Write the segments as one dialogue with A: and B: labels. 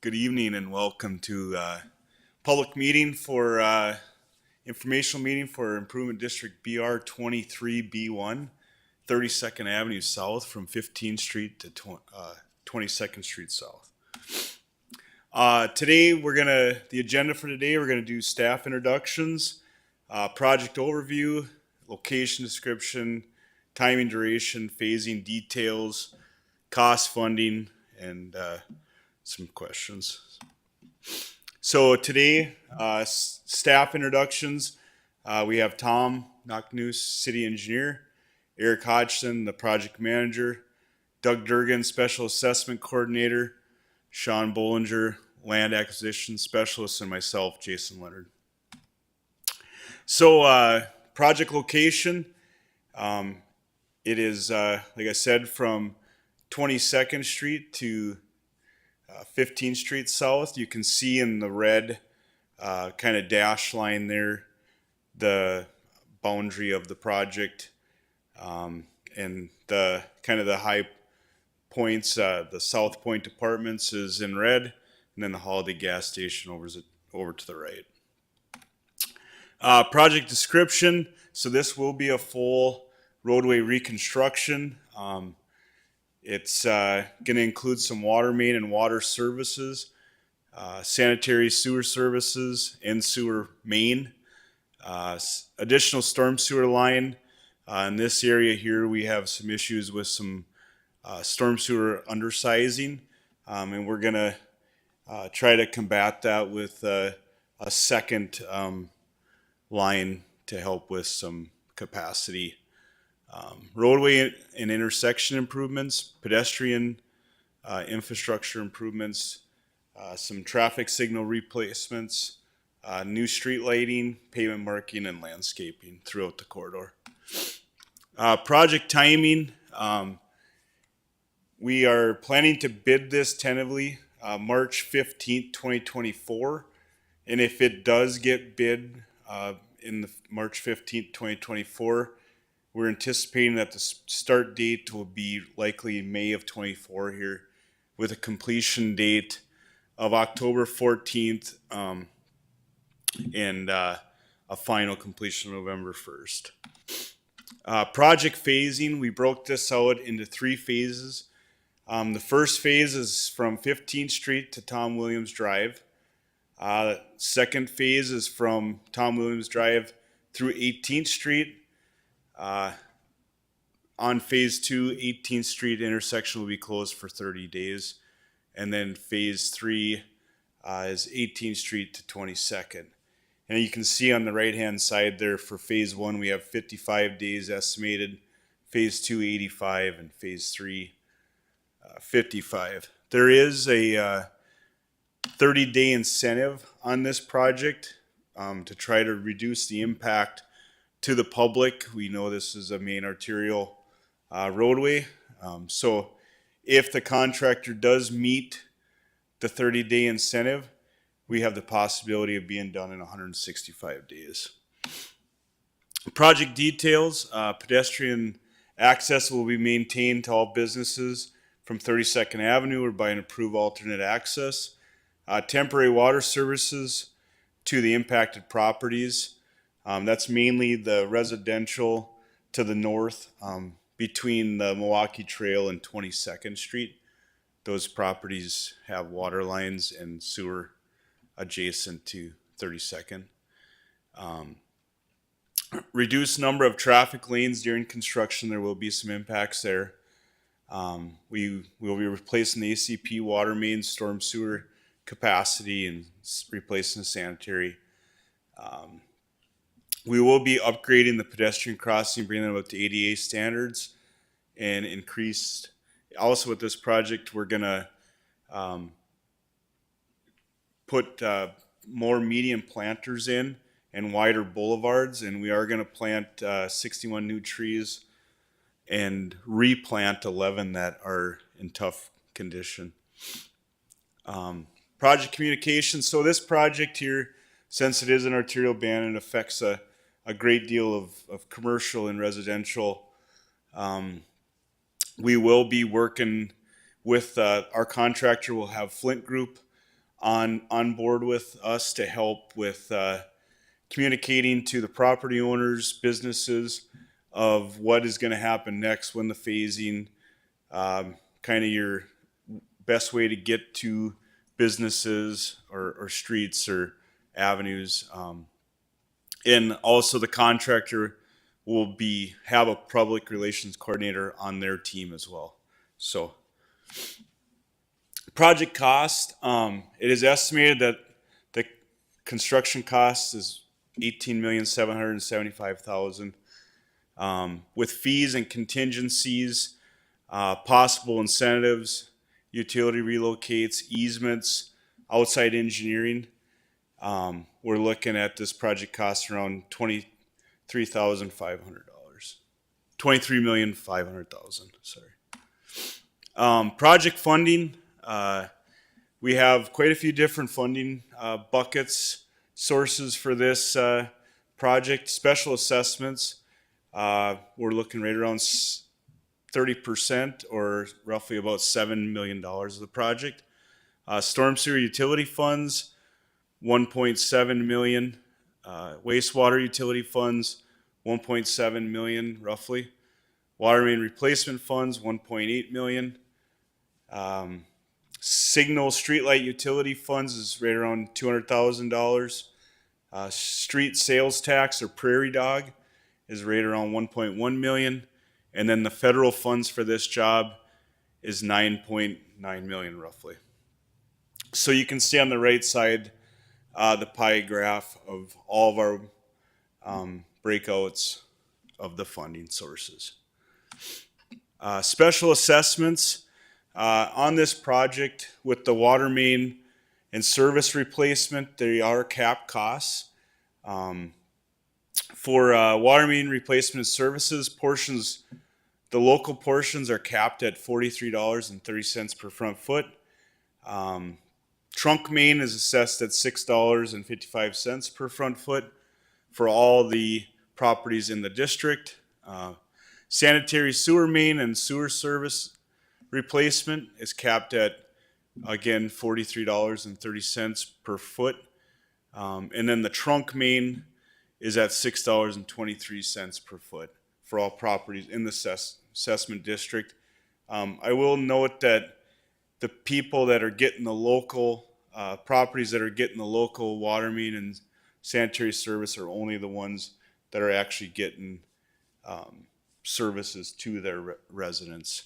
A: Good evening and welcome to public meeting for informational meeting for Improvement District BR-23-B1, 32nd Avenue South from 15th Street to 22nd Street South. Today the agenda for today, we're gonna do staff introductions, project overview, location description, timing, duration, phasing, details, cost, funding, and some questions. So today, staff introductions. We have Tom Knocknoose, City Engineer, Eric Hodgson, the Project Manager, Doug Durgan, Special Assessment Coordinator, Sean Bollinger, Land Acquisition Specialist, and myself, Jason Leonard. So project location, it is, like I said, from 22nd Street to 15th Street South. You can see in the red kind of dash line there the boundary of the project, and the kind of the high points, the South Point Apartments is in red, and then the Holiday gas station over to the right. Project description. So this will be a full roadway reconstruction. It's going to include some water main and water services, sanitary sewer services, and sewer main, additional storm sewer line. In this area here, we have some issues with some storm sewer undersizing, and we're going to try to combat that with a second line to help with some capacity. Roadway and intersection improvements, pedestrian infrastructure improvements, some traffic signal replacements, new street lighting, pavement marking, and landscaping throughout the corridor. Project timing, we are planning to bid this tentatively March 15th, 2024. And if it does get bid in the March 15th, 2024, we're anticipating that the start date will be likely May of 24 here, with a completion date of October 14th and a final completion November 1st. Project phasing, we broke this out into 3 phases. The first phase is from 15th Street to Tom Williams Drive. Second phase is from Tom Williams Drive through 18th Street. On phase 2, 18th Street intersection will be closed for 30 days. And then phase 3 is 18th Street to 22nd. And you can see on the right-hand side there for phase 1, we have 55 days estimated, phase 2, 85, and phase 3, 55. There is a 30-day incentive on this project to try to reduce the impact to the public. We know this is a main arterial roadway. So if the contractor does meet the 30-day incentive, we have the possibility of being done in 165 days. Project details, pedestrian access will be maintained to all businesses from 32nd Avenue or by an approved alternate access. Temporary water services to the impacted properties. That's mainly the residential to the north between the Milwaukee Trail and 22nd Street. Those properties have water lines and sewer adjacent to 32nd. Reduced number of traffic lanes during construction. There will be some impacts there. We will be replacing the ACP water main, storm sewer capacity, and replacing the sanitary. We will be upgrading the pedestrian crossing, bringing them up to ADA standards, and increased. Also with this project, we're gonna put more median planters in and wider boulevards, and we are gonna plant 61 new trees and replant 11 that are in tough condition. Project communication. So this project here, since it is an arterial band, it affects a great deal of commercial and residential. We will be working with our contractor. Will have Flint Group on board with us to help with communicating to the property owners, businesses, of what is going to happen next when the phasing, kind of your best way to get to businesses or streets or avenues. And also the contractor will have a public relations coordinator on their team as well. So project cost, it is estimated that the construction cost is $18,775,000. With fees and contingencies, possible incentives, utility relocates, easements, outside engineering, we're looking at this project cost around $23,500. $23,500,000. Sorry. Project funding. We have quite a few different funding buckets, sources for this project. Special assessments. We're looking right around 30%, or roughly about $7 million of the project. Storm sewer utility funds, $1.7 million. Wastewater utility funds, $1.7 million roughly. Water main replacement funds, $1.8 million. Signal streetlight utility funds is right around $200,000. Street sales tax, or prairie dog, is right around $1.1 million. And then the federal funds for this job is $9.9 million roughly. So you can see on the right side the pie graph of all of our breakouts of the funding sources. Special assessments on this project with the water main and service replacement, they are cap costs. For water main replacement services portions, the local portions are capped at $43.30 per front foot. Trunk main is assessed at $6.55 per front foot for all the properties in the district. Sanitary sewer main and sewer service replacement is capped at, again, $43.30 per foot. And then the trunk main is at $6.23 per foot for all properties in the assessment district. I will note that the people that are getting the local properties that are getting the local water main and sanitary service are only the ones that are actually getting services to their residents.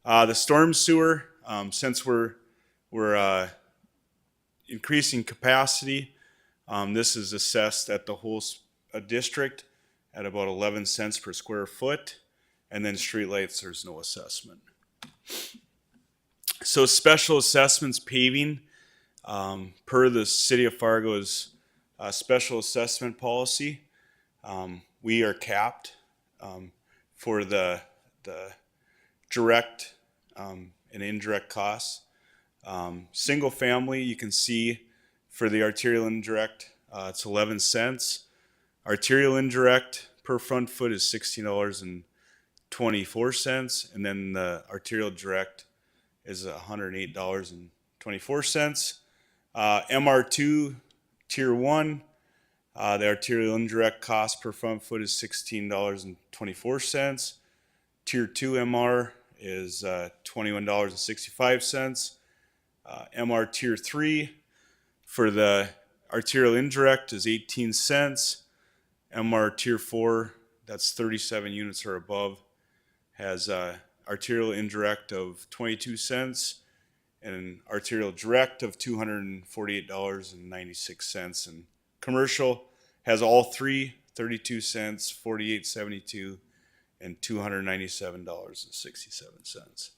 A: The storm sewer, since we're increasing capacity, this is assessed at the whole district at about 11 cents per square foot, and then streetlights, there's no assessment. So special assessments paving, per the City of Fargo's special assessment policy, we are capped for the direct and indirect costs. Single family, you can see for the arterial indirect, it's 11 cents. Arterial indirect per front foot is $16.24, and then the arterial direct is $108.24. MR2 Tier 1, the arterial indirect cost per front foot is $16.24. Tier 2 MR is $21.65. MR Tier 3 for the arterial indirect is 18 cents. MR Tier 4, that's 37 units or above, has arterial indirect of 22 cents and an arterial direct of $248.96. And commercial has all three, 32 cents, 48.72, and $297.67.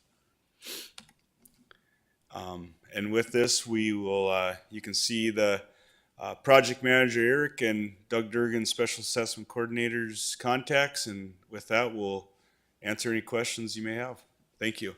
A: And with this, we will, you can see the project manager Eric and Doug Durgan, special assessment coordinators, contacts, and with that, we'll answer any questions you may have. Thank you.